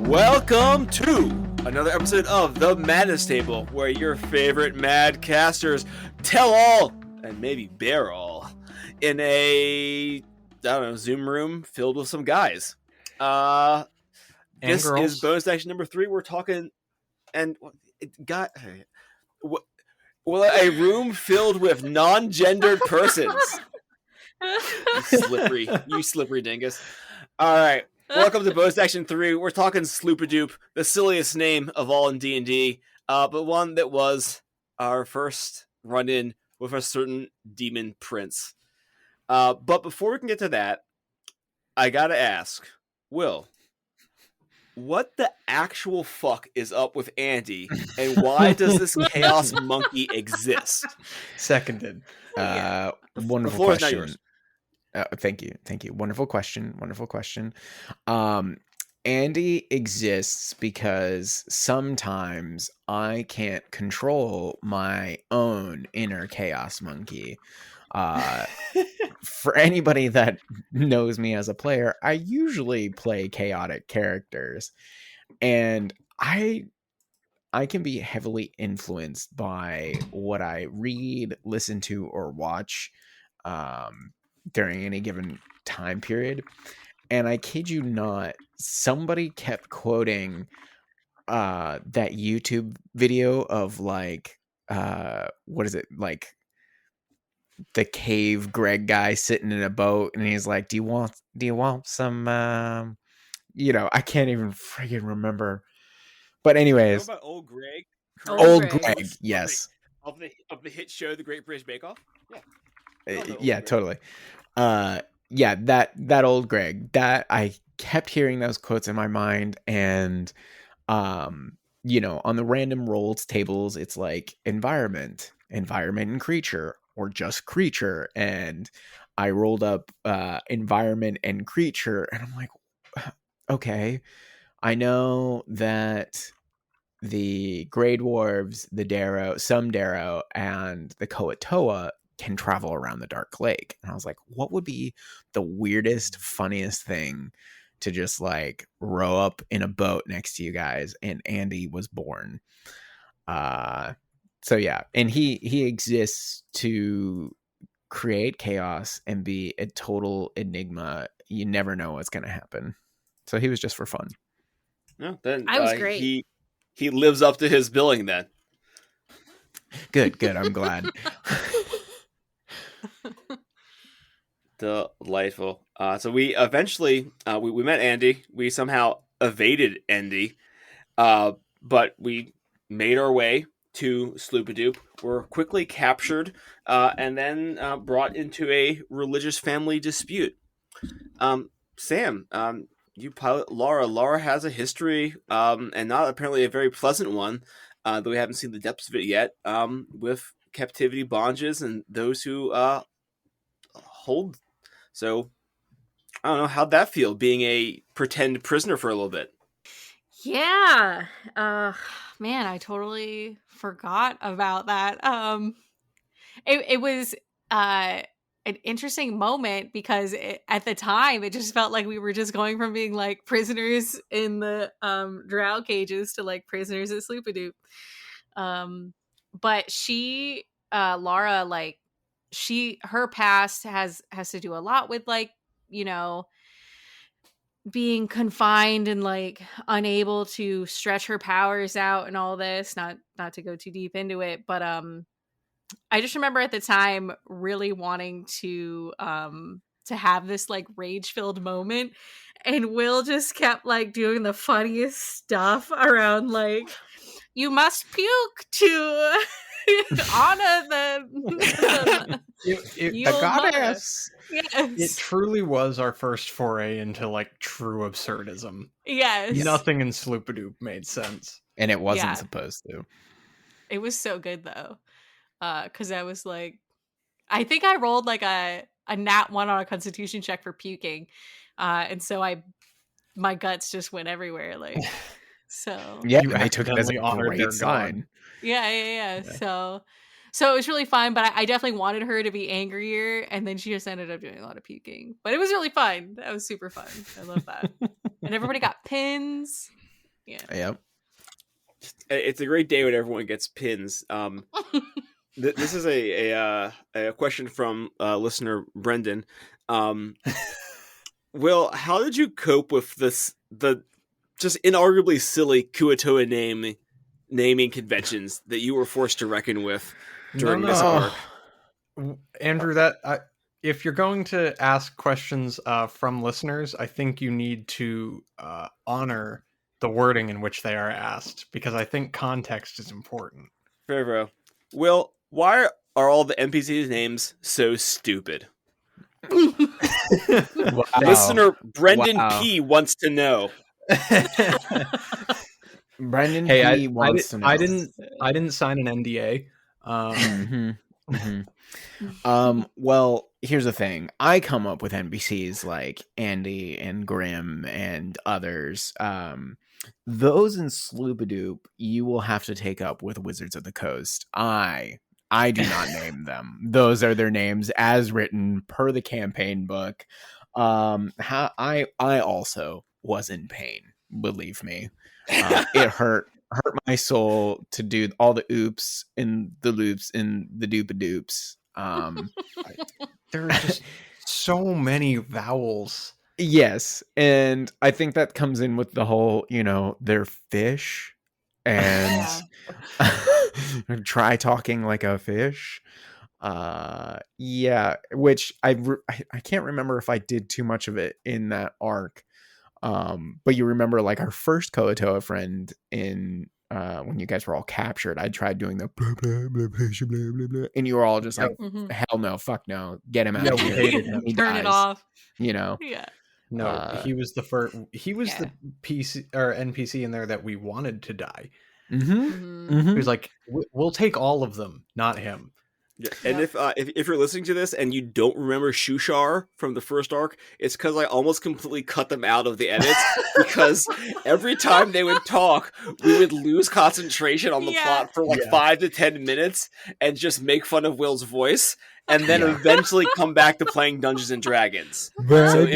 Welcome to another episode of The Madness Table, where your favorite mad casters tell all, and maybe bear all, in a, Zoom room filled with some guys. This girls. is bonus action number 3. We're talking, and it got, well, a room filled with non-gendered persons. You slippery dingus. All right. Welcome to Bonus Action 3. We're talking Sloop-A-Doop, the silliest name of all in D&D, but one that was our first run-in with a certain demon prince. But before we can get to that, I gotta ask, Will, what the actual fuck is up with Andy, and why does this chaos monkey exist? Seconded. Wonderful question. Thank you. Wonderful question. Andy exists because sometimes I can't control my own inner chaos monkey. For anybody that knows me as a player, I usually play chaotic characters, and I can be heavily influenced by what I read, listen to, or watch during any given time period. And I kid you not, somebody kept quoting that YouTube video of like what is it, like the cave Greg guy sitting in a boat, and he's like, do you want some I can't even friggin' remember. But anyways, about old Greg? Old Greg, yes. Of the hit show The Great British Bake Off? Yeah, totally. That old Greg, that I kept hearing those quotes in my mind, and on the random rolls tables, it's like environment and creature, or just creature, and I rolled up environment and creature, and I'm like, okay, I know that the Grey Dwarves, the Darrow, some Darrow, and the Koatoa can travel around the Dark Lake. And I was like, what would be the weirdest, funniest thing to just like row up in a boat next to you guys? And Andy was born. So yeah, and he exists to create chaos and be a total enigma. You never know what's going to happen. So he was just for fun. No, then I was great. He lives up to his billing then. Good. I'm glad. Delightful. So we eventually we met Andy. We somehow evaded Andy, but we made our way to Sloop-A-Doop. Were quickly captured, and then brought into a religious family dispute. Sam, you pilot Lara. Lara has a history, and not apparently a very pleasant one, though we haven't seen the depths of it yet, with captivity bondages and those who hold. So, I don't know, how'd that feel, being a pretend prisoner for a little bit? Yeah. Man, I totally forgot about that. It was an interesting moment because at the time it just felt like we were just going from being like prisoners in the drow cages to like prisoners at Sloop-A-Doop. But she, Lara, like her past has to do a lot with like, being confined and like unable to stretch her powers out and all this. Not to go too deep into it, but I just remember at the time really wanting to have this like rage-filled moment, and Will just kept like doing the funniest stuff around like, you must puke to honor the goddess. Yes. It truly was our first foray into like true absurdism. Yes. Nothing in Sloop-A-Doop made sense. And it wasn't supposed to. It was so good though. Because I was like, I think I rolled like a nat 1 on a constitution check for puking. And so my guts just went everywhere. Like, so. Yeah, and they took it as a great sign. Yeah. So it was really fun, but I definitely wanted her to be angrier, and then she just ended up doing a lot of puking. But it was really fun. That was super fun. I love that. And everybody got pins. Yeah. Yep. It's a great day when everyone gets pins. This is a question from listener Brendan. Will, how did you cope with the just inarguably silly Kuatoa naming conventions that you were forced to reckon with during this arc? Andrew, if you're going to ask questions from listeners, I think you need to honor the wording in which they are asked, because I think context is important. Fair. Will, why are all the NPCs' names so stupid? Wow. Listener Brendan Wow. P wants to know. Brendan Hey, P wants to know. I didn't sign an NDA. Well, here's the thing. I come up with NPCs like Andy and Grim and others. Those in Sloop-A-Doop, you will have to take up with Wizards of the Coast. I do not name them. Those are their names as written per the campaign book. I also was in pain. Believe me, it hurt my soul to do all the oops and the loops and the doop-a-doops. There are just so many vowels. Yes, and I think that comes in with the whole, they're fish, and try talking like a fish. Yeah, which I can't remember if I did too much of it in that arc. But you remember, like, our first Koatoa friend in when you guys were all captured, I tried doing the blah, blah, blah, blah, blah, blah, blah, and you were all just like, hell no, fuck no, get him out of here. We hated him. He Turn dies, it off. Yeah. No, he was the first. He was the PC or NPC in there that we wanted to die. He was like, "We'll take all of them, not him." Yeah. And if you're listening to this and you don't remember Shushar from the first arc, it's because I almost completely cut them out of the edits, because every time they would talk, we would lose concentration on the plot for 5 to 10 minutes and just make fun of Will's voice, and then eventually come back to playing Dungeons and Dragons. So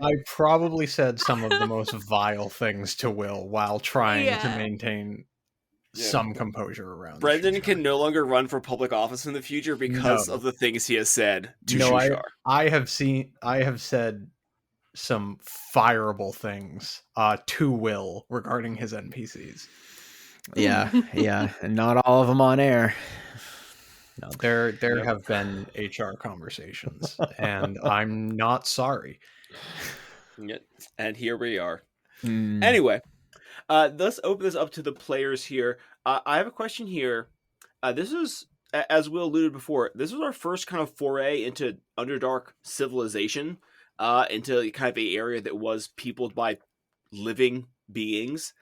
I probably said some of the most vile things to Will while trying to maintain some composure around. Brendan can no longer run for public office in the future because of the things he has said to Shushar. I have said some fireable things to Will regarding his NPCs. Yeah, and not all of them on air. No, there have been HR conversations, and I'm not sorry. And here we are. Anyway, let's open this up to the players here. I have a question here. This is, as Will alluded before, this was our first kind of foray into underdark civilization, into kind of an area that was peopled by living beings.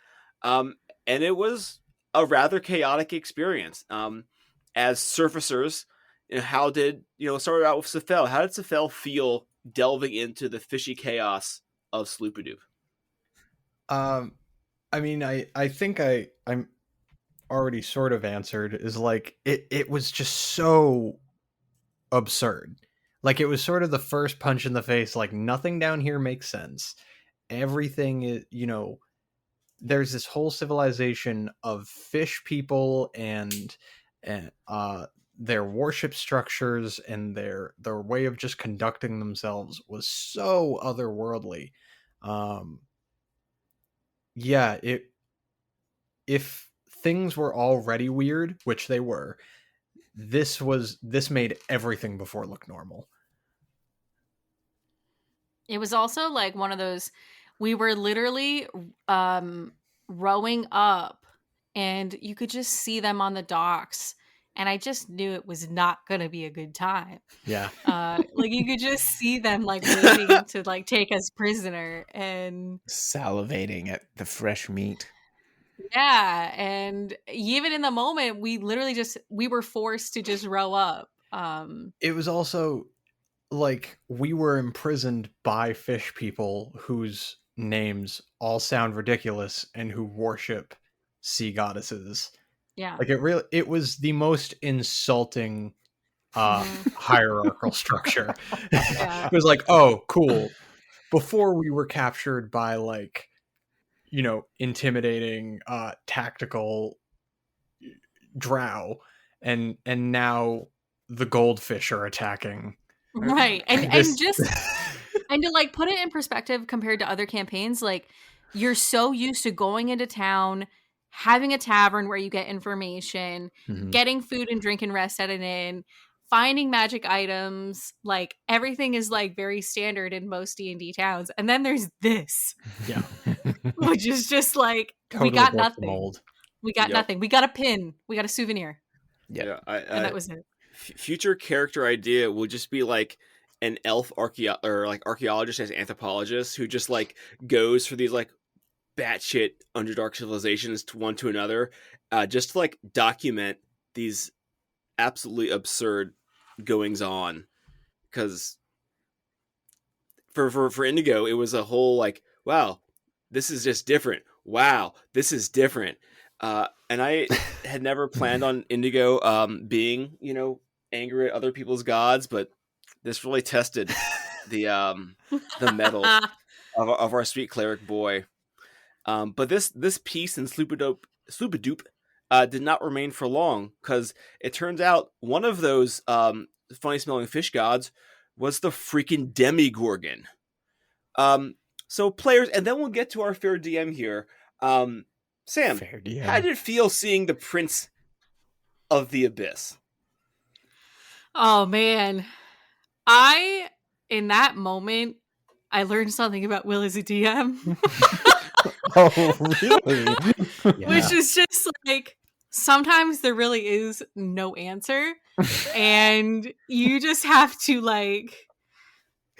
And it was a rather chaotic experience. As surfacers, how did, started out with Sephel. How did Sephel feel delving into the fishy chaos of Sloop-A-Doop? I mean, I think I'm already sort of answered, is like, it was just so absurd. Like, it was sort of the first punch in the face, like, nothing down here makes sense. Everything is, there's this whole civilization of fish people and their worship structures and their way of just conducting themselves was so otherworldly. If things were already weird, which they were, this made everything before look normal. It was also like one of those, we were literally rowing up and you could just see them on the docks, and I just knew it was not going to be a good time. Yeah. Like, you could just see them like waiting to like take us prisoner and salivating at the fresh meat. Yeah, and even in the moment, we were forced to just row up. It was also like we were imprisoned by fish people whose names all sound ridiculous and who worship sea goddesses. Yeah. Like, it was the most insulting hierarchical structure. Yeah. It was like, oh, cool. Before we were captured by like intimidating tactical drow, and now the goldfish are attacking. Right. And This- just and to like put it in perspective compared to other campaigns, like you're so used to going into town, having a tavern where you get information, Mhm. getting food and drink and rest at an inn, finding magic items, like everything is like very standard in most D&D towns. And then there's this, Yeah. which is just like Totally we got broke the nothing. mold. We got Yep. nothing. We got a pin. We got a souvenir. Yeah, And that was it. future character idea will just be like an elf archaeologist as anthropologist who just like goes for these like batshit underdark civilizations to one to another, just to like document these absolutely absurd goings on. Because for Indigo, it was a whole like, wow, this is just different. Wow, this is different. And I had never planned on Indigo being, angry at other people's gods, but this really tested the metal of our sweet cleric boy. But this piece in Sloop-A-Doop did not remain for long, because it turns out one of those funny smelling fish gods was the freaking Demigorgon. So players, and then we'll get to our fair DM here. Sam, Fair DM. how did it feel seeing the Prince of the Abyss? Oh man. In that moment, I learned something about Will as a DM. Oh, really? Yeah. Which is just like sometimes there really is no answer. And you just have to like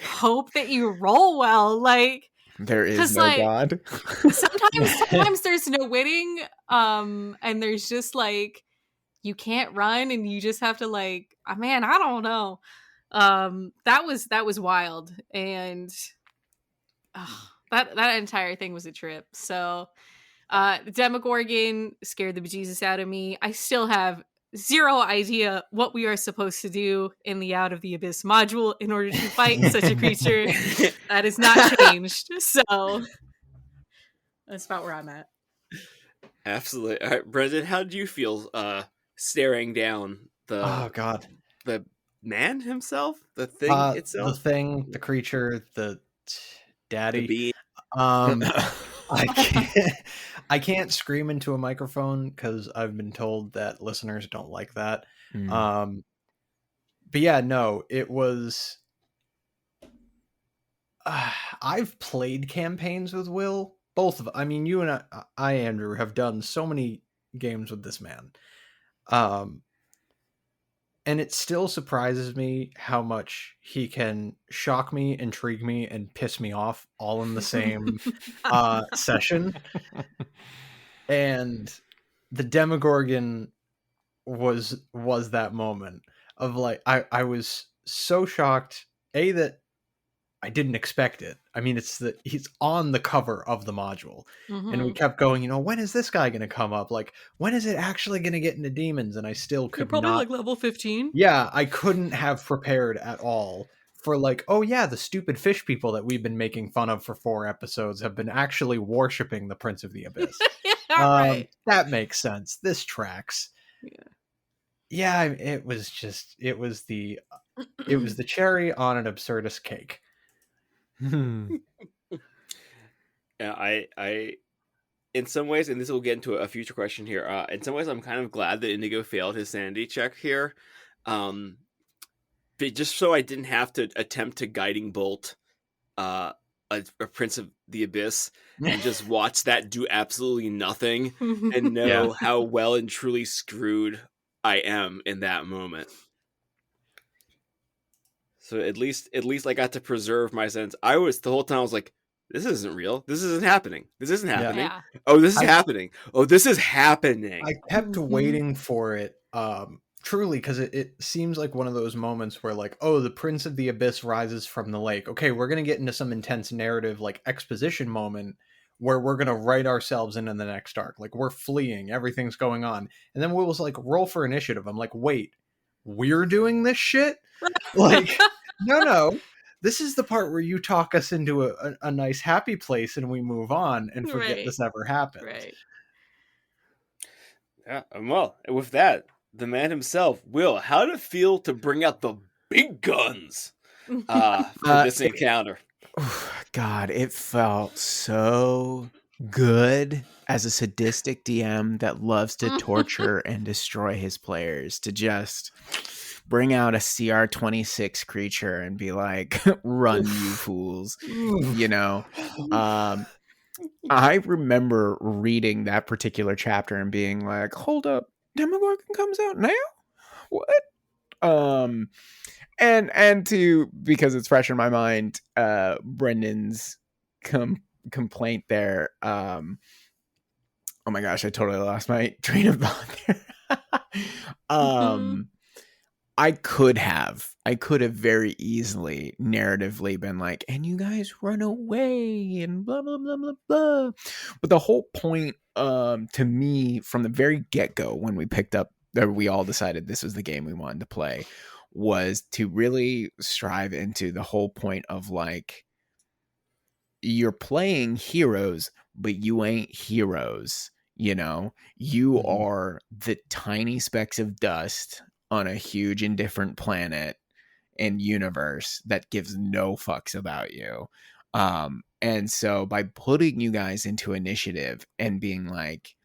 hope that you roll well. Like There is 'cause, no like, god. sometimes there's no winning. And there's just like you can't run and you just have to like, man, I don't know. That was wild. And that entire thing was a trip. So the Demogorgon scared the bejesus out of me. I still have zero idea what we are supposed to do in the Out of the Abyss module in order to fight such a creature. That has not changed. So that's about where I'm at. Absolutely. All right, Brendan, how did you feel staring down Oh God. the man himself, the thing The itself, thing, the creature, the daddy. the being? I can't scream into a microphone because I've been told that listeners don't like that. Hmm. But yeah, no, it was. I've played campaigns with Will. Both of, I mean, you and I, Andrew, have done so many games with this man. And it still surprises me how much he can shock me, intrigue me, and piss me off all in the same session. And the Demogorgon was that moment of like I was so shocked, that I didn't expect it. I mean, he's on the cover of the module, and we kept going, when is this guy going to come up? Like, when is it actually going to get into demons? And I still could probably not. like level 15. Yeah, I couldn't have prepared at all for like, oh yeah, the stupid fish people that we've been making fun of for 4 episodes have been actually worshipping the Prince of the Abyss. Right. That makes sense. This tracks. Yeah, it was the cherry on an absurdist cake. Yeah, I in some ways, and this will get into a future question here. In some ways, I'm kind of glad that Indigo failed his sanity check here, just so I didn't have to attempt to guiding bolt a Prince of the Abyss and just watch that do absolutely nothing and know how well and truly screwed I am in that moment. So at least I got to preserve my sense. The whole time I was like, this isn't real. This isn't happening. This isn't happening. Yeah. Oh, this is happening. Oh, this is happening. I kept waiting for it, truly, because it seems like one of those moments where like, oh, the Prince of the Abyss rises from the lake. Okay, we're going to get into some intense narrative, like exposition moment where we're going to write ourselves into the next arc. Like we're fleeing, everything's going on. And then Will was like, roll for initiative. I'm like, wait, we're doing this shit? Like, no. this is the part where you talk us into a nice happy place and we move on and forget Right. this ever happened. Right. Yeah, and well, with that, the man himself, Will, how did it feel to bring out the big guns for this encounter? God, it felt so good as a sadistic DM that loves to torture and destroy his players to just bring out a CR-26 creature and be like, run, you fools. You know? I remember reading that particular chapter and being like, hold up, Demogorgon comes out now? What? And to, because it's fresh in my mind, Brendan's complaint there. Oh my gosh, I totally lost my train of thought there. I could have very easily narratively been like, and you guys run away and blah blah blah blah blah. But the whole point, to me, from the very get-go, when we picked up, or we all decided this was the game we wanted to play, was to really strive into the whole point of like, you're playing heroes, but you ain't heroes. You know, you are the tiny specks of dust on a huge indifferent planet and universe that gives no fucks about you. And so by putting you guys into initiative and being like,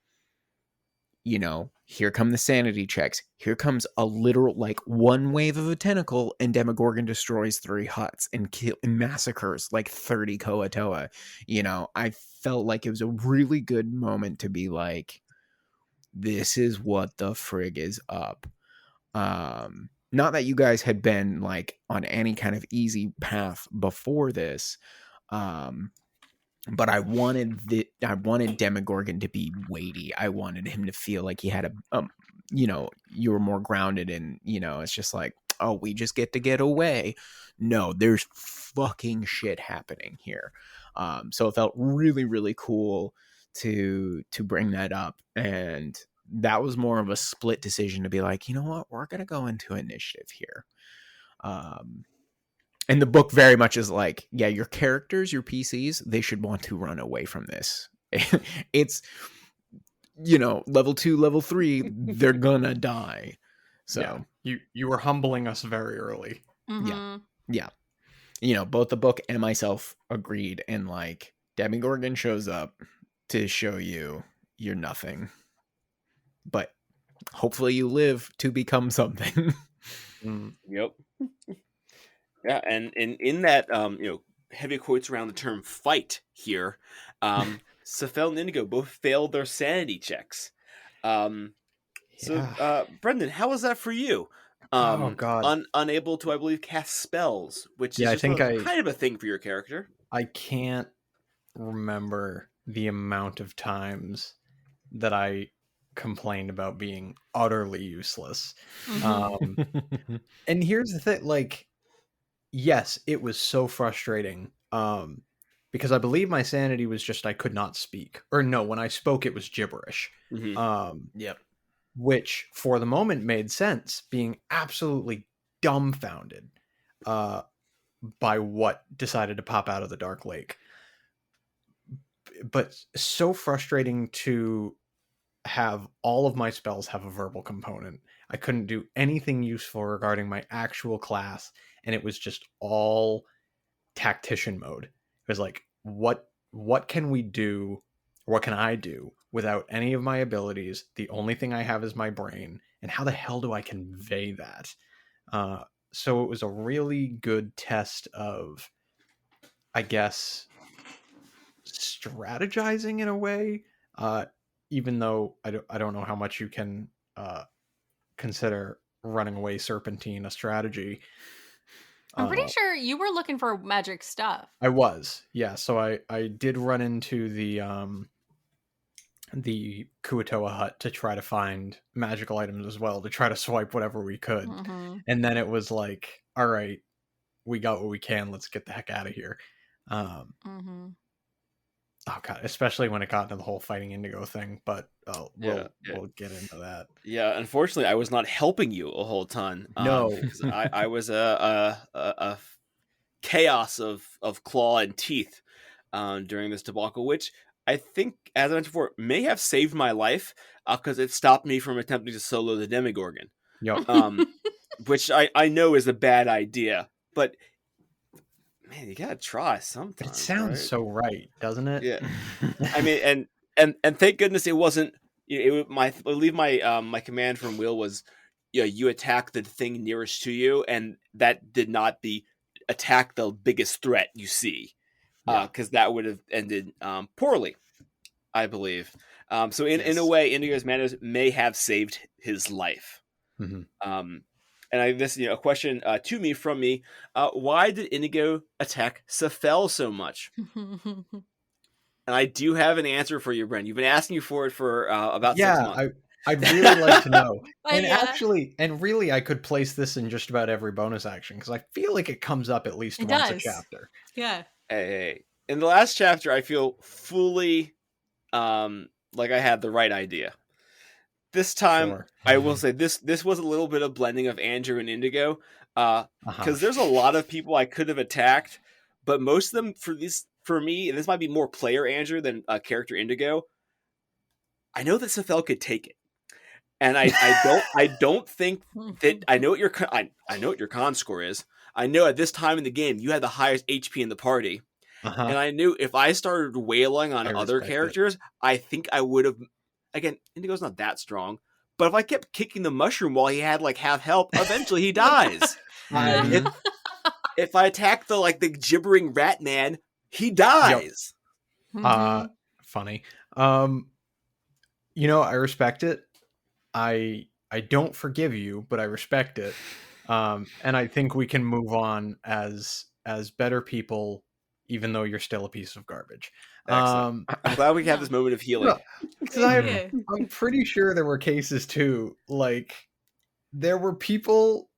you know, here come the sanity checks. Here comes a literal, like, one wave of a tentacle and Demogorgon destroys 3 huts and massacres like 30 Koatoa. You know, I felt like it was a really good moment to be like, this is what the frig is up. Not that you guys had been like on any kind of easy path before this, but I wanted Demogorgon to be weighty. I wanted him to feel like he had a, you know, you were more grounded, and you know, it's just like, oh, we just get to get away. No, there's fucking shit happening here. So it felt really, really cool to bring that up, and that was more of a split decision to be like, you know what, we're gonna go into initiative here. And the book very much is like, yeah, your characters, your PCs, they should want to run away from this. It's, you know, level 2, level 3, they're gonna die. So yeah, you were humbling us very early. Yeah. You know, both the book and myself agreed, and like, Demogorgon shows up to show you you're nothing, but hopefully you live to become something. Yep. Yeah, and in that, you know, heavy quotes around the term fight here, Sephel and Indigo both failed their sanity checks. So, Brendan, how was that for you? Oh God, unable to, I believe, cast spells, which is I just think kind of a thing for your character. I can't remember the amount of times that I complained about being utterly useless. And here's the thing, like, yes, it was so frustrating. Because I believe my sanity was just I could not speak. Or no, when I spoke it was gibberish. Yep. Which for the moment made sense, being absolutely dumbfounded by what decided to pop out of the Dark Lake. But so frustrating to have all of my spells have a verbal component. I couldn't do anything useful regarding my actual class, and it was just all tactician mode. It was like, what can we do? What can I do without any of my abilities? The only thing I have is my brain, and how the hell do I convey that? So it was a really good test of, I guess, strategizing in a way. Even though I don't know how much you can consider running away serpentine a strategy. I'm pretty sure you were looking for magic stuff. I was, yeah. So I did run into the Kuatoa hut to try to find magical items as well, to try to swipe whatever we could. And then it was like, all right, we got what we can. Let's get the heck out of here. Oh god, especially when it got into the whole fighting Indigo thing, but we'll get into that. Yeah, unfortunately, I was not helping you a whole ton. No, I was a chaos of claw and teeth during this debacle, which I think, as I mentioned before, may have saved my life because it stopped me from attempting to solo the Demigorgon. Yep. Which I know is a bad idea, but man, you gotta try sometimes. It sounds right? so right, doesn't it? Yeah. I mean, and thank goodness it wasn't. I believe my command from Will was, you attack the thing nearest to you, and that did not attack the biggest threat you see, because that would have ended poorly, I believe. So in a way, Indigo's manners may have saved his life. Mm-hmm. And this, a question to me from me: why did Indigo attack Sephel so much? And I do have an answer for you, Brent. You've been asking you for it for about 6 months. I'd really like to know. And yeah. actually, and really, I could place this in just about every bonus action because I feel like it comes up at least once a chapter. Yeah. Hey, in the last chapter, I feel fully like I had the right idea. This time, I will say this was a little bit of blending of Andrew and Indigo, because there's a lot of people I could have attacked, but most of them for me, and this might be more player Andrew than character Indigo, I know that Sephel could take it, and I don't think that I know what your con score is. I know at this time in the game you had the highest HP in the party, and I knew if I started wailing on other characters, I think I would have. Again, Indigo's not that strong, but if I kept kicking the mushroom while he had like half health, eventually he dies. If I attack the gibbering rat man, he dies. Yep. Funny. I respect it. I don't forgive you, but I respect it. And I think we can move on as better people, even though you're still a piece of garbage. I'm glad we have this moment of healing. I'm pretty sure there were cases too. Like there were people,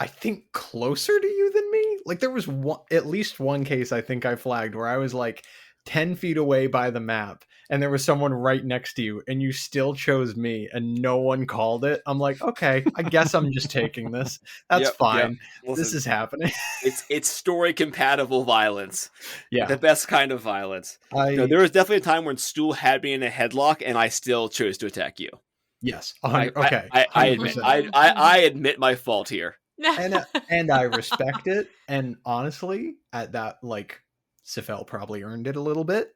I think, closer to you than me. Like there was at least one case I think I flagged where I was like 10 feet away by the map and there was someone right next to you and you still chose me and no one called it. I'm like, okay, I guess I'm just taking this. That's fine. Yep. Listen, this is happening. It's story compatible violence. Yeah. The best kind of violence. There was definitely a time when Stool had me in a headlock and I still chose to attack you. Yes. Okay. I admit my fault here. and I respect it. And honestly, at that, Sephel probably earned it a little bit.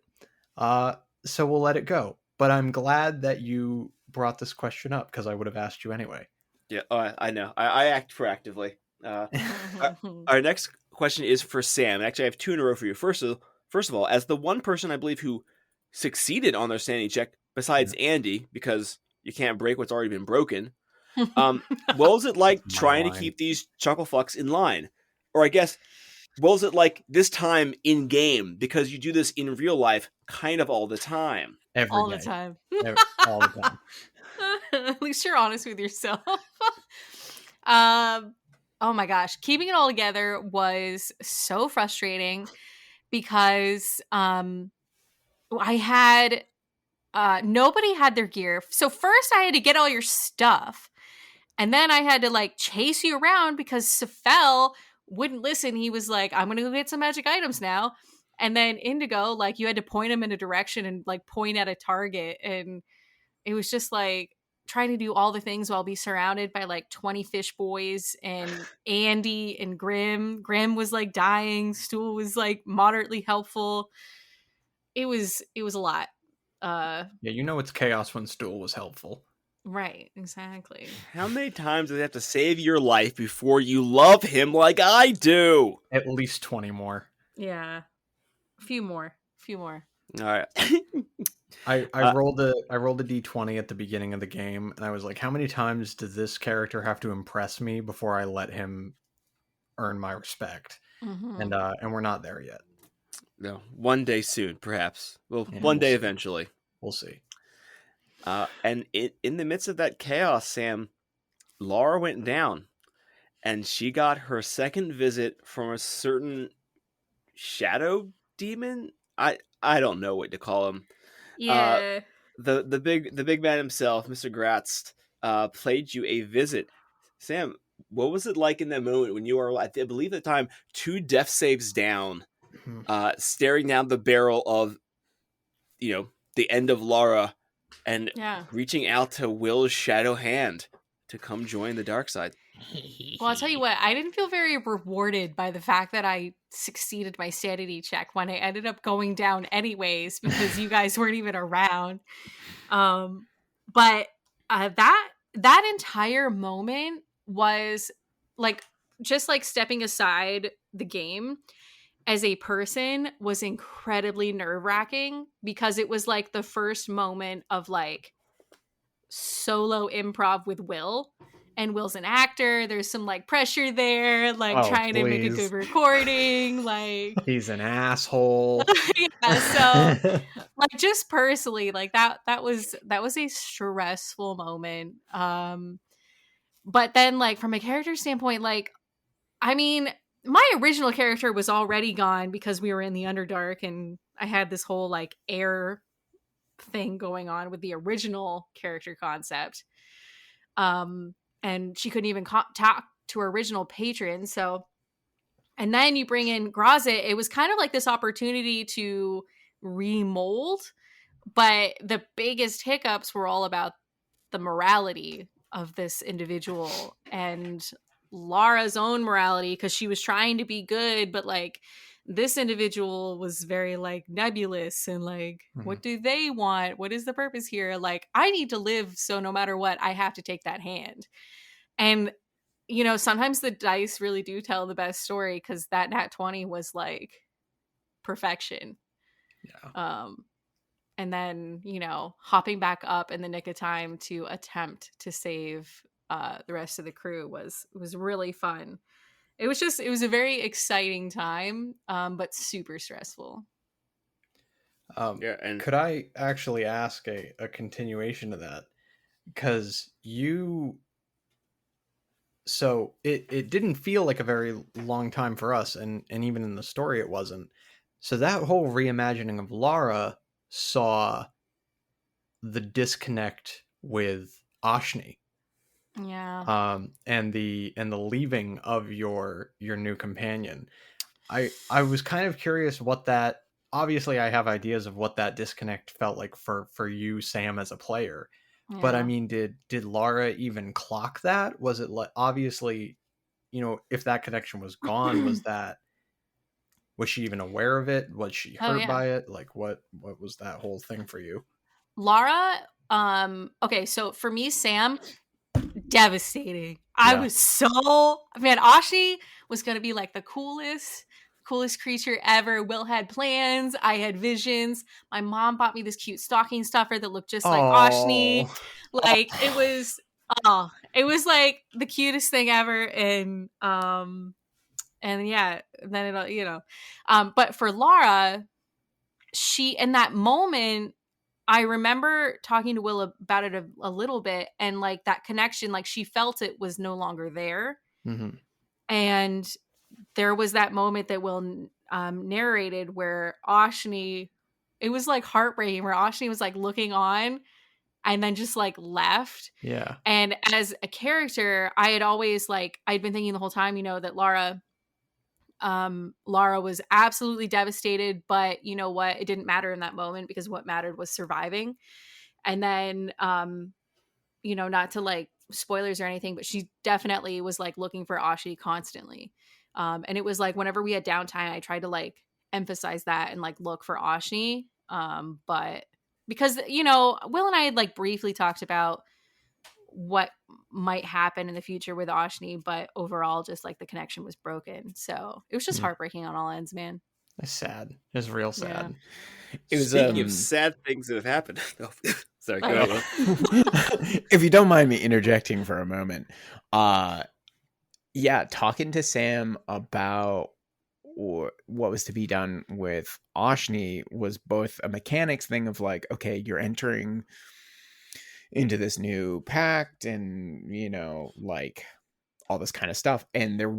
So we'll let it go. But I'm glad that you brought this question up because I would have asked you anyway. Yeah, I know. I act proactively. Our next question is for Sam. Actually, I have two in a row for you. First of all, as the one person I believe who succeeded on their sanity check, besides Andy, because you can't break what's already been broken, what was it like trying to keep these chuckle fucks in line? Or I guess, what was it like this time in game? Because you do this in real life kind of all the time. All the time. All the time. At least you're honest with yourself. Oh my gosh. Keeping it all together was so frustrating because I had nobody had their gear. So first I had to get all your stuff. And then I had to chase you around because Sephel wouldn't listen. He was like, I'm gonna go get some magic items now. And then Indigo, you had to point him in a direction and point at a target. And it was just trying to do all the things while be surrounded by 20 fish boys and Andy and Grim. Grim was dying. Stool was moderately helpful. It was a lot. Yeah, it's chaos when Stool was helpful. Right, exactly. How many times does he have to save your life before you love him like I do? At least 20 more. Yeah. A few more. All right. I rolled a d20 at the beginning of the game, and I was like, how many times does this character have to impress me before I let him earn my respect? Mm-hmm. And we're not there yet. No, one day soon, perhaps. Well, one day eventually. We'll see. And in the midst of that chaos, Sam, Lara went down, and she got her second visit from a certain shadow demon. I don't know what to call him. Yeah. The big man himself, Mr. Gratz, played you a visit. Sam, what was it like in that moment when you were, I believe at the time, 2 death saves down, staring down the barrel of, the end of Lara, and reaching out to Will's shadow hand to come join the dark side? Well, I'll tell you what, I didn't feel very rewarded by the fact that I succeeded my sanity check when I ended up going down anyways, because you guys weren't even around. But that entire moment was like, just like stepping aside the game as a person was incredibly nerve-wracking, because it was like the first moment of like solo improv with Will. And Will's an actor. There's some like pressure there, like trying to make a good recording. Like he's an asshole. Yeah, so like just personally, like that was a stressful moment. But then like from a character standpoint, like I mean, my original character was already gone because we were in the Underdark, and I had this whole like air thing going on with the original character concept. And she couldn't even talk to her original patron. So, and then you bring in Grazit. It was kind of like this opportunity to remold, but the biggest hiccups were all about the morality of this individual and Lara's own morality, because she was trying to be good, but like this individual was very like nebulous and like, what do they want? What is the purpose here? Like, I need to live, so no matter what, I have to take that hand. And sometimes the dice really do tell the best story, because that nat 20 was like perfection. Yeah. And then hopping back up in the nick of time to attempt to save the rest of the crew was really fun. It was a very exciting time, but super stressful. And could I actually ask a continuation of that? Because so it didn't feel like a very long time for us, and even in the story it wasn't. So that whole reimagining of Lara saw the disconnect with Ashni. Yeah. And the leaving of your new companion. I was kind of curious what that, obviously I have ideas of what that disconnect felt like for you, Sam, as a player. Yeah. But I mean, did Lara even clock that? Was it like, obviously, if that connection was gone, was she even aware of it? Was she hurt by it? Like what was that whole thing for you? Lara, okay, so for me, Sam, devastating. I was Ashni was gonna be like the coolest creature ever. Will had plans. I had visions. My mom bought me this cute stocking stuffer that looked just like Ashni. Like it was like the cutest thing ever. And yeah, then it but for Lara, she, in that moment, I remember talking to Will about it a little bit, and like that connection, like she felt it was no longer there. Mm-hmm. And there was that moment that Will narrated where Ashni, it was like heartbreaking, where Ashni was like looking on and then just like left. Yeah. And as a character, I had always I'd been thinking the whole time, that Lara was absolutely devastated, but you know what? It didn't matter in that moment, because what mattered was surviving. And then, not to like spoilers or anything, but she definitely was like looking for Ashni constantly. And it was like whenever we had downtime, I tried to like emphasize that and like look for Ashni. But because, Will and I had like briefly talked about what might happen in the future with Ashni, but overall just like the connection was broken. So it was just heartbreaking on all ends, man. It's sad. It's real sad. Yeah. It was speaking of sad things that have happened. Sorry, go ahead. If you don't mind me interjecting for a moment, talking to Sam about what was to be done with Ashni was both a mechanics thing of like, okay, you're entering into this new pact and like all this kind of stuff, and there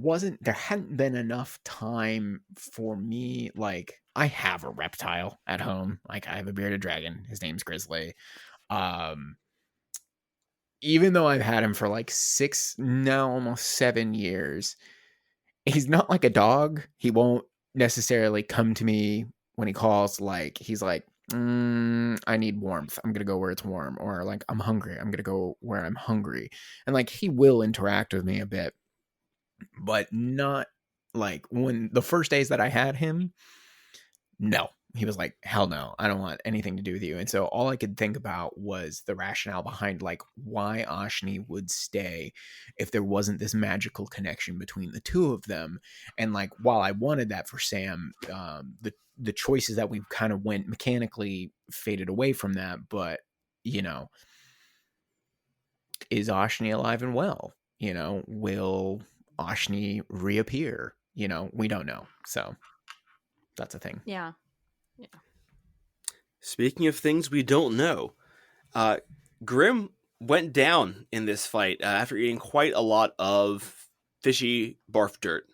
hadn't been enough time for me. Like, I have a reptile at home, like I have a bearded dragon, his name's Grizzly. even though I've had him for like 6, now almost 7 years, he's not like a dog. He won't necessarily come to me when he calls. Like, he's like, I need warmth. I'm going to go where it's warm. Or like, I'm hungry. I'm going to go where I'm hungry. And like, he will interact with me a bit, but not like when the first days that I had him, no. He was like, hell no, I don't want anything to do with you. And so all I could think about was the rationale behind like why Ashni would stay if there wasn't this magical connection between the two of them. And like, while I wanted that for Sam, the choices that we kind of went mechanically faded away from that. But, you know, is Ashni alive and well? You know, will Ashni reappear? You know, we don't know. So that's a thing. Yeah. Speaking of things we don't know, Grim went down in this fight after eating quite a lot of fishy barf dirt.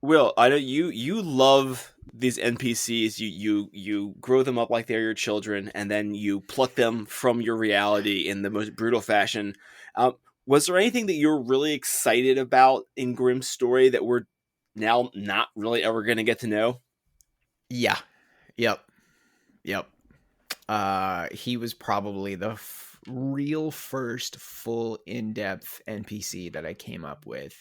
Will, I know you love these NPCs. You grow them up like they're your children, and then you pluck them from your reality in the most brutal fashion. Was there anything that you're really excited about in Grim's story that we're now not really ever going to get to know? Yeah. Yep. He was probably the real first full in-depth NPC that I came up with,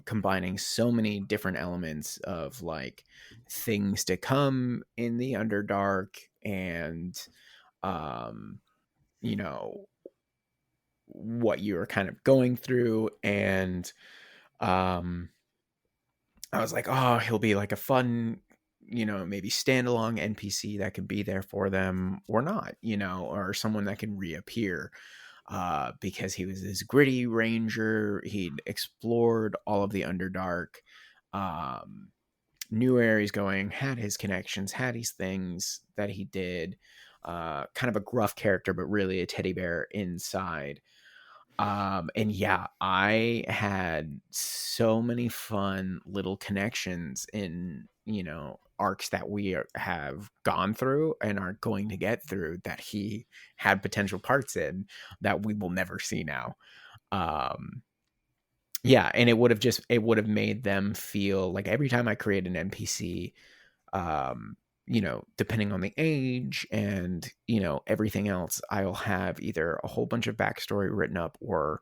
combining so many different elements of like things to come in the Underdark and, you know, what you're kind of going through. And I was like, oh, he'll be like a fun, you know, maybe standalone NPC that could be there for them or not, you know, or someone that can reappear, because he was this gritty ranger. He'd explored all of the Underdark, knew where he's going, had his connections, had his things that he did, kind of a gruff character, but really a teddy bear inside. And yeah, I had so many fun little connections in, you know, arcs that we have gone through and are going to get through that he had potential parts in that we will never see now. Yeah, and it would have made them feel like every time I create an NPC, you know, depending on the age and, you know, everything else, I'll have either a whole bunch of backstory written up or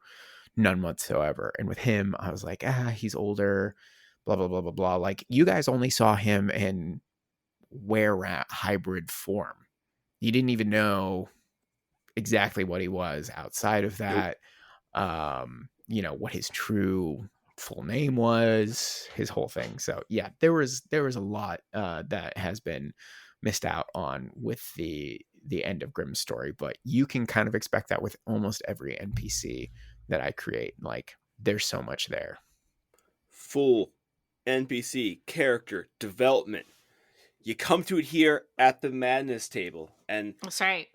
none whatsoever. And with him, I was like, he's older, blah, blah, blah, blah, blah. Like, you guys only saw him in were-rat hybrid form. You didn't even know exactly what he was outside of that. You know, what his true full name was, his whole thing. So yeah, there was a lot that has been missed out on with the end of Grimm's story, but you can kind of expect that with almost every NPC that I create. Like, there's so much there. Full NPC character development. You come to it here at the Madness Table, and That's right.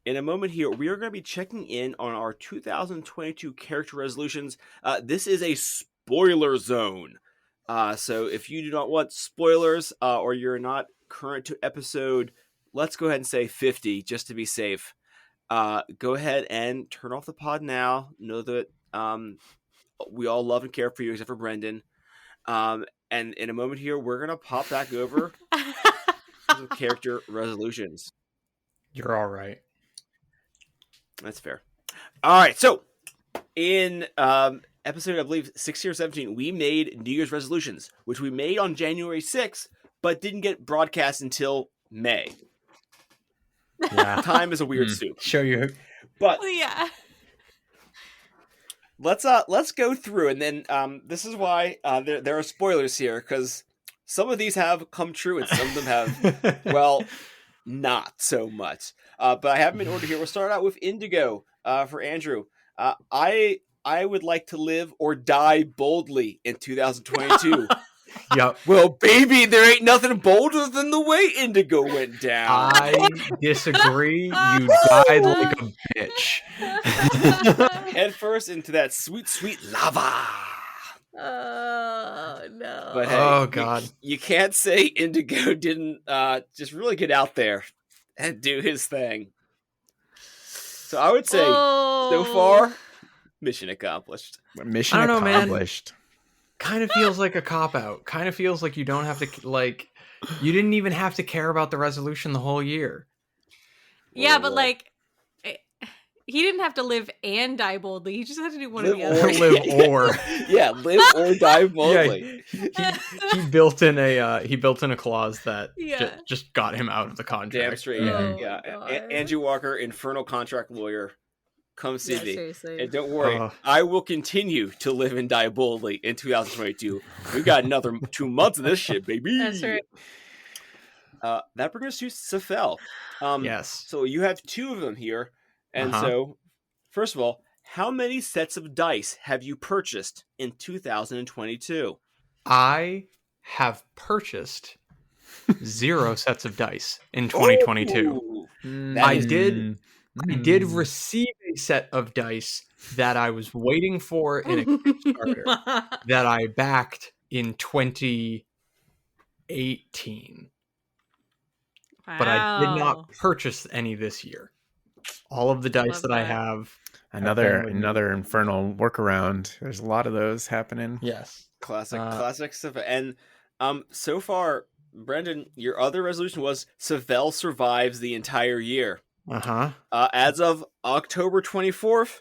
in a moment here, we are going to be checking in on our 2022 character resolutions. This is a spoiler zone. So if you do not want spoilers or you're not current to episode, let's go ahead and say 50 just to be safe. Go ahead and turn off the pod now. Know that we all love and care for you except for Brendan. And in a moment here, we're going to pop back over to character resolutions. You're all right. That's fair. All right, so in episode, I believe, 16 or 17, we made New Year's resolutions, which we made on January 6th, but didn't get broadcast until May. Yeah. Time is a weird soup. Show you. But Yeah. let's go through, and then this is why there are spoilers here, because some of these have come true, and some of them have, well, not so much. But I have them in order here. We'll start out with Indigo for Andrew. I would like to live or die boldly in 2022. Yep. Well, baby, there ain't nothing bolder than the way Indigo went down. I disagree. You died like a bitch. Head first into that sweet, sweet lava. Oh no! But hey, Oh God, you can't say Indigo didn't just really get out there and do his thing. So I would say so far, mission accomplished. Mission I don't know, man. accomplished. Kind of feels like a cop-out. Kind of feels like you don't have to, like, you didn't even have to care about the resolution the whole year. Yeah, Whoa, but whoa. like, he didn't have to live and die boldly. He just had to do one or Live the or- other. Live or. Yeah, live or die boldly. He built in a clause that Yeah. just got him out of the contract. Damn straight. Oh, Yeah. God. Andrew Walker, infernal contract lawyer. Come see Yeah, me. seriously. And don't worry, Ugh. I will continue to live and die boldly in 2022. We got another 2 months of this shit, baby. That's right. That brings us to Sephel. Yes. So you have 2 of them here. And Uh-huh. so, first of all, how many sets of dice have you purchased in 2022? I have purchased 0 sets of dice in 2022. Ooh, I is- did receive a set of dice that I was waiting for in a Kickstarter that I backed in 2018. But I did not purchase any this year. All of the dice Love that I that. have. Another with me. another infernal workaround. There's a lot of those happening. Yes. Classic stuff. And so far, Brendan, your other resolution was Sephel survives the entire year. Uh-huh. As of October 24th,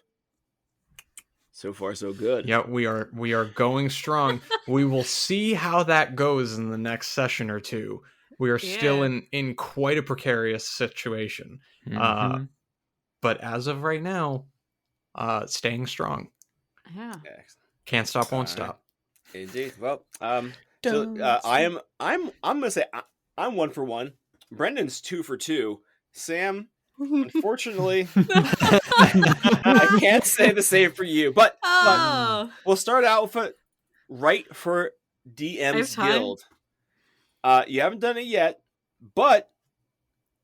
so far so good. Yeah, we are going strong. We will see how that goes in the next session or two. We are still in quite a precarious situation. Mhm. But as of right now, staying strong. Yeah. Excellent. Can't stop, won't All right. stop. Indeed. Well, Don't I'm gonna say I'm 1 for 1. Brendan's 2 for 2. Sam, unfortunately, I can't say the same for you. But Oh. we'll start out with it right for DM's time? Guild. You haven't done it yet, but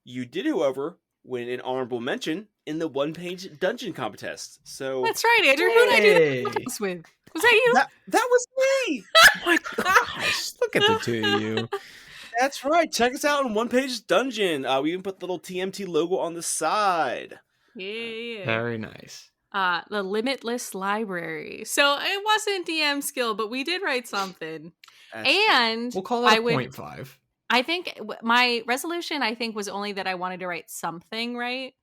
you did, however, win an honorable mention in the 1-page dungeon contest. So That's right, Andrew. Who did I do Hey. that contest with? Was that you? that was me. My gosh, look at the 2 of you. That's right. Check us out on 1-page dungeon. We even put the little TMT logo on the side. Yeah. Very nice. The Limitless Library. So it wasn't DM skill, but we did write something. And We'll call that I a would 0.5. I think my resolution, was only that I wanted to write something, right?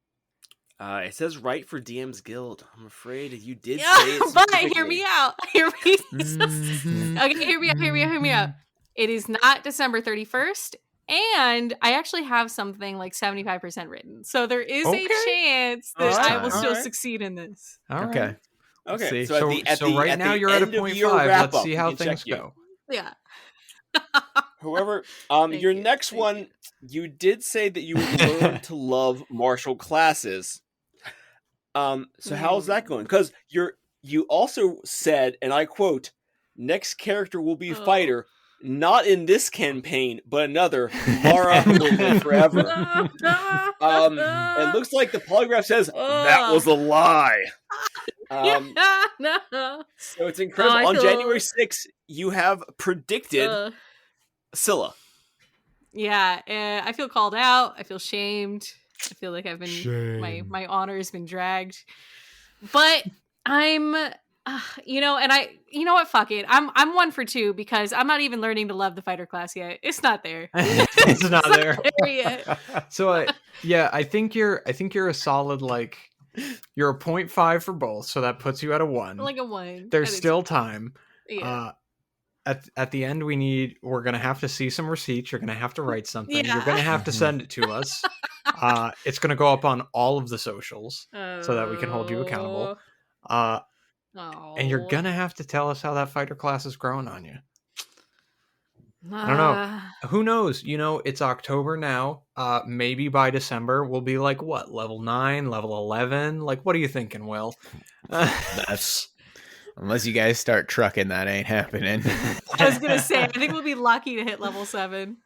It says right for DM's Guild. I'm afraid you did Yeah, say it but specifically. hear me out. Hear me. Mhm. Okay, hear me out. It is not December 31st, and I actually have something like 75% written. So there is Okay. a chance that Alright, I will still alright. succeed in this. All right. Okay. Okay, See. so, at the right at now the you're at a end of 0.5. your wrap Let's up, see we how can check things you. go. Yeah. However, Thank your you, next thank one, you. you did say that you would learn to love martial classes. So how's that going? Because you also said, and I quote, "Next character will be Oh. fighter, not in this campaign, but another. Lara will live forever." It looks like the polygraph says that was a lie. No. So it's incredible. I On feel- January 6th, you have predicted Scylla. Yeah, I feel called out. I feel shamed. I feel like I've been my honor has been dragged. But I'm, and you know what? Fuck it. I'm 1 for 2 because I'm not even learning to love the fighter class yet. It's not there. It's not there. yet. So I think you're a solid, like, you're a 0.5 for both, so that puts you at a 1. Like a 1. There's That is- still time. yeah. At the end, we're gonna have to see some receipts. You're gonna have to write something. Yeah. You're gonna have to send it to us. It's gonna go up on all of the socials so that we can hold you accountable. And you're gonna have to tell us how that fighter class is growing on you. I don't know. Who knows? It's October now. Maybe by December we'll be like, what, level 9, level 11? Like, what are you thinking, Will? That's unless you guys start trucking, that ain't happening. I was gonna say, I think we'll be lucky to hit level 7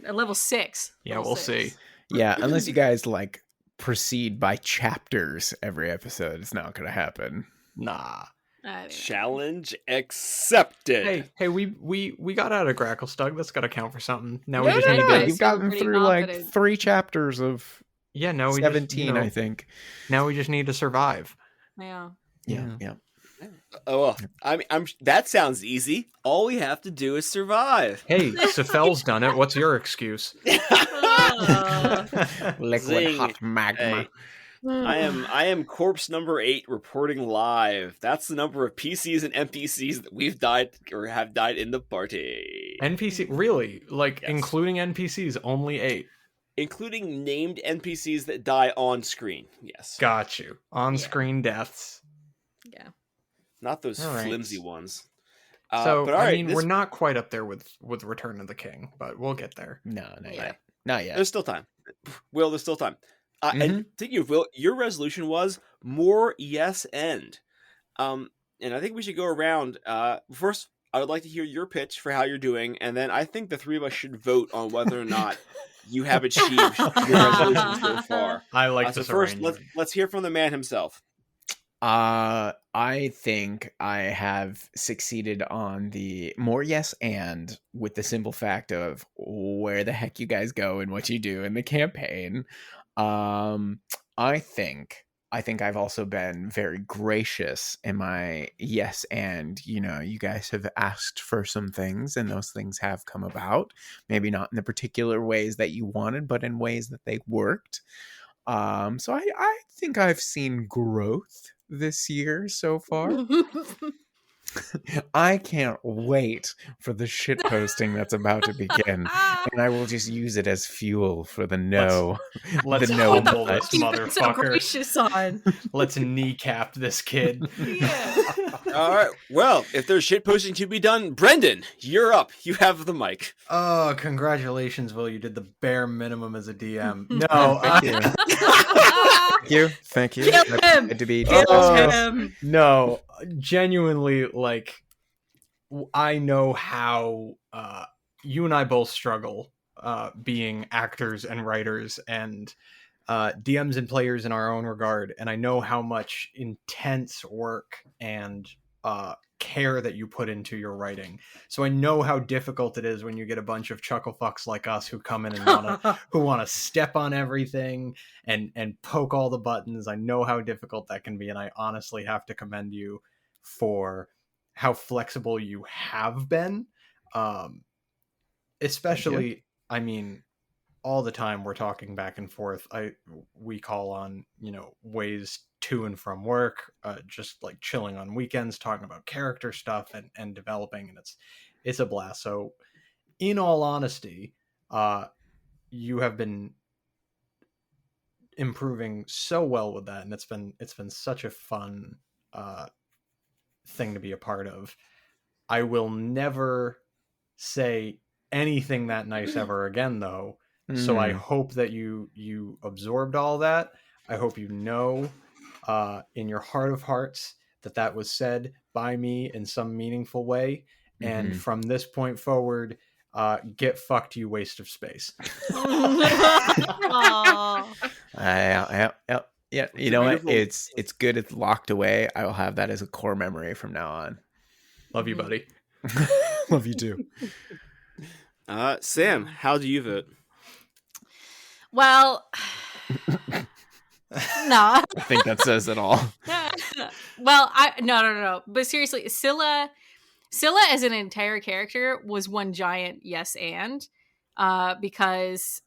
or level 6. Yeah, Level we'll 6. see. Yeah, unless you guys like proceed by chapters every episode, it's not gonna happen. Nah. I don't know. Challenge accepted. Hey, we got out of Gracklestug. That's got to count for something. Now No, we just no, need no, to. I You've feel gotten pretty through like confident. 3 chapters of Yeah, no, 17, I think. Now we just need to survive. Yeah. Yeah. Oh, well, I'm. That sounds easy. All we have to do is survive. Hey, Sephel's done it. What's your excuse? Liquid Zing. hot magma. Hey, I am corpse number 8 reporting live. That's the number of PCs and NPCs that we've died or have died in the party. NPC, really? Like, Yes. including NPCs, only 8. Including named NPCs that die on screen. Yes. Got you. On-screen deaths. Yeah. Not those All right. flimsy ones. So, but all I right, mean, we're not quite up there with Return of the King, but we'll get there. No, not Yeah. yet. Not yet. There's still time. Will, there's still time. Mm-hmm. And thinking of Will, your resolution was more yes end. And I think we should go around. First, I would like to hear your pitch for how you're doing, and then I think the three of us should vote on whether or not you have achieved your resolution so far. I like So this first, arrangement. let's hear from the man himself. I think I have succeeded on the more yes and with the simple fact of where the heck you guys go and what you do in the campaign. I think I've also been very gracious in my yes and, you guys have asked for some things and those things have come about. Maybe not in the particular ways that you wanted, but in ways that they worked. So I think I've seen growth this year so far. I can't wait for the shit posting that's about to begin, and I will just use it as fuel for the no. Let's the no humble button. this So motherfucker. gracious on. Let's kneecap this kid. Yeah. All right. Well, if there's shit posting to be done, Brendan, you're up. You have the mic. Oh, congratulations, Will. You did the bare minimum as a DM. No, Thank you. Kill That's him! good to be Kill discussed. him. no, genuinely, like, I know how you and I both struggle being actors and writers and DMs and players in our own regard, and I know how much intense work and care that you put into your writing. So I know how difficult it is when you get a bunch of chuckle fucks like us who come in and want to step on everything and poke all the buttons. I know how difficult that can be, and I honestly have to commend you for how flexible you have been. Especially, I mean, all the time we're talking back and forth. We call on, ways to and from work, just like chilling on weekends, talking about character stuff and developing, and it's a blast. So in all honesty, you have been improving so well with that, and it's been such a fun thing to be a part of. I will never say anything that nice ever again, though. So I hope that you absorbed all that. I hope you know in your heart of hearts that was said by me in some meaningful way. And from this point forward, get fucked, you waste of space. Yeah, you know what? It's good. It's locked away. I will have that as a core memory from now on. Love you, buddy. Love you too. Sam, how do you vote? Well, no. I think that says it all. Well, no. But seriously, Scylla as an entire character was one giant yes and, because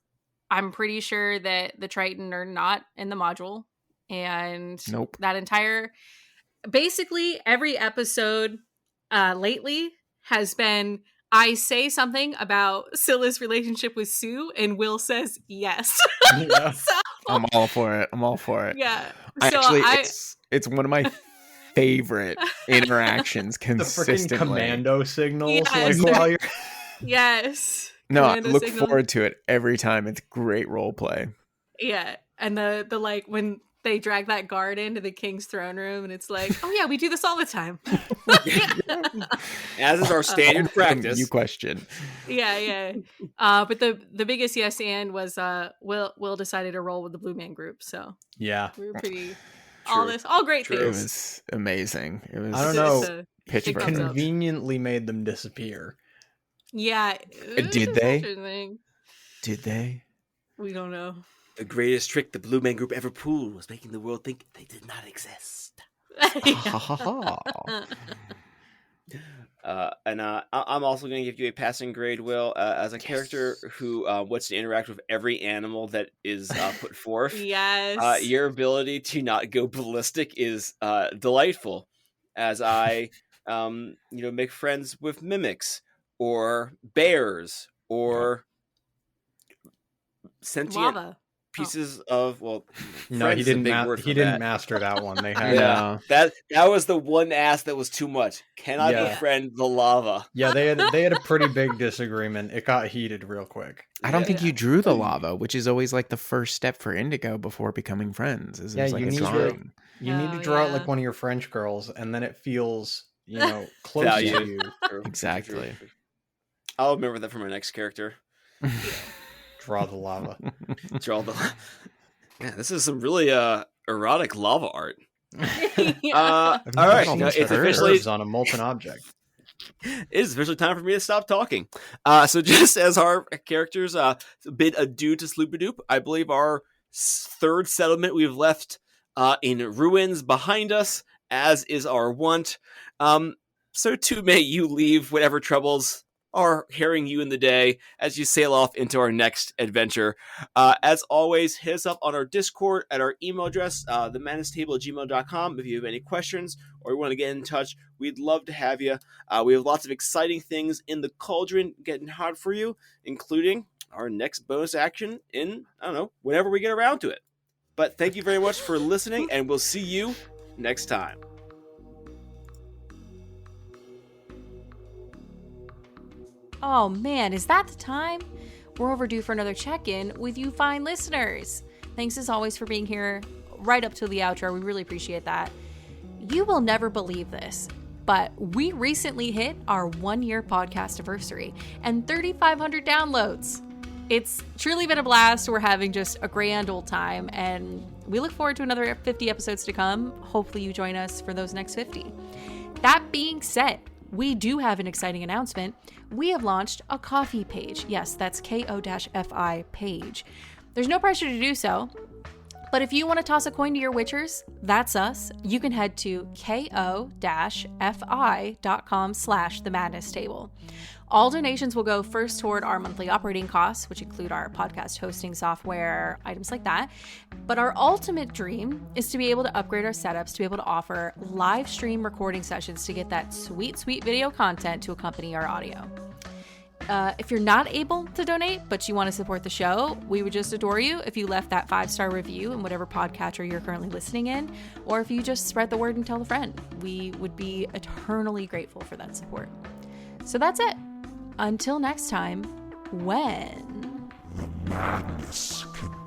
I'm pretty sure that the Triton are not in the module, and Nope. that entire, basically every episode lately has been, I say something about Scylla's relationship with Sue, and Will says yes. Yeah. So, I'm all for it. yeah. It's one of my favorite interactions The freaking consistently. commando signals, Yes. like while you're. Yes. No, I Commando look signal. forward to it every time. It's great role play. Yeah, and the like when they drag that guard into the king's throne room, and it's like, oh yeah, we do this all the time. As is our standard practice. You question. Yeah. But the biggest yes and was Will decided to roll with the Blue Man Group, so Yeah. we were pretty True. all great True. It things. was amazing. It was I don't know. It's pitch big perfect. thumbs up. Conveniently made them disappear. Yeah. Did they? Interesting. Did they? We don't know. The greatest trick the Blue Man Group ever pulled was making the world think they did not exist. I'm also going to give you a passing grade, Will, as a character who wants to interact with every animal that is put forth. Yes. Your ability to not go ballistic is delightful, as I, make friends with mimics or bears or sentient Lava. pieces of No, friends he is a didn't. big word for He didn't that. master that one. They had. Yeah. that was the one ask that was too much. Can I Yeah. befriend the lava? Yeah, they had a pretty big disagreement. It got heated real quick. I don't think Yeah. you drew the lava, which is always like the first step for Indigo before becoming friends. Is Yeah, like you a need to- drawing. You need to Oh, draw it yeah. like one of your French girls, and then it feels, close Value. to you. True. Exactly. I'll remember that for my next character. Draw the lava. Draw the. Yeah, this is some really erotic lava art. Yeah. I've all never right, seen it's such officially curves on a molten object. it is officially time for me to stop talking. So just as our characters bid adieu to Sloop-A-Doop, I believe our third settlement we've left in ruins behind us, as is our wont. So too may you leave whatever troubles are harrying you in the day as you sail off into our next adventure. As always, hit us up on our Discord at our email address, themanistable@gmail.com. If you have any questions or you want to get in touch, we'd love to have you. We have lots of exciting things in the cauldron getting hot for you, including our next bonus action in, whenever we get around to it. But thank you very much for listening, and we'll see you next time. Oh man, is that the time? We're overdue for another check-in with you fine listeners. Thanks as always for being here right up to the outro. We really appreciate that. You will never believe this, but we recently hit our 1-year podcast anniversary and 3,500 downloads. It's truly been a blast. We're having just a grand old time, and we look forward to another 50 episodes to come. Hopefully you join us for those next 50. That being said, we do have an exciting announcement. We have launched a coffee page. Yes, that's ko-fi page. There's no pressure to do so, but if you want to toss a coin to your witchers, that's us. You can head to ko-fi.com/themadnesstable. All donations will go first toward our monthly operating costs, which include our podcast hosting software, items like that. But our ultimate dream is to be able to upgrade our setups, to be able to offer live stream recording sessions to get that sweet, sweet video content to accompany our audio. If you're not able to donate, but you want to support the show, we would just adore you if you left that 5-star review in whatever podcatcher you're currently listening in, or if you just spread the word and tell a friend. We would be eternally grateful for that support. So that's it. Until next time, when... The madness continues.